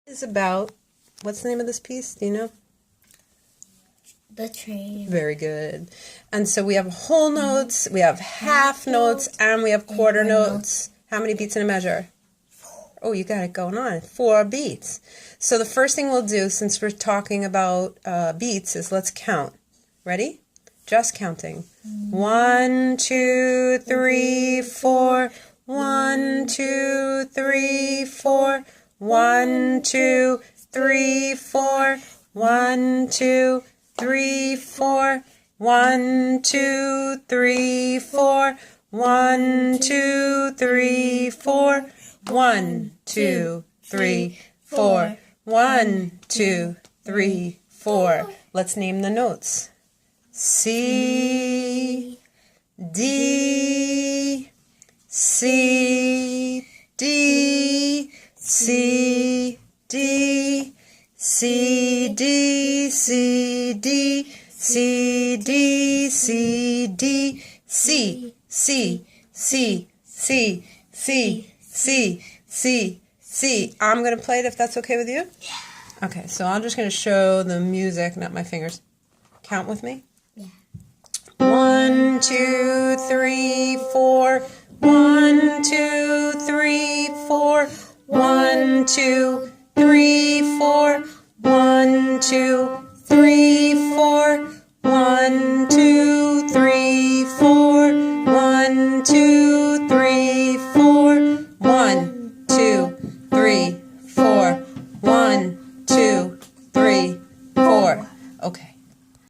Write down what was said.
Is about, what's the name of this piece? Do you know? The train. Very good. And so we have whole notes, we have half notes, and we have quarter notes. How many beats in a measure? Oh, you got it going on. 4 beats. So the first thing we'll do, since we're talking about beats, is let's count. Ready? Just counting. 1, 2, 3, 4. 1, 2, 3, 4. 1, 2, 3, 4. 1, 2, 3, 4. 1, 2, 3, 4. 1, 2, 3, 4. 1, 2, 3, 4. 1, 2, 3, 4. Let's name the notes. C, D, C, D, C, D, C, D, C, D, C, D, C, D, C, C, C, C, C, C, C, C. I'm going to play it if that's okay with you? Yeah. Okay, so I'm just going to show the music, not my fingers. Count with me. Yeah. 1, 2, 3, 4. 1, 2, 3, 4. 1, 2, 3, 4. 1, 2, 3,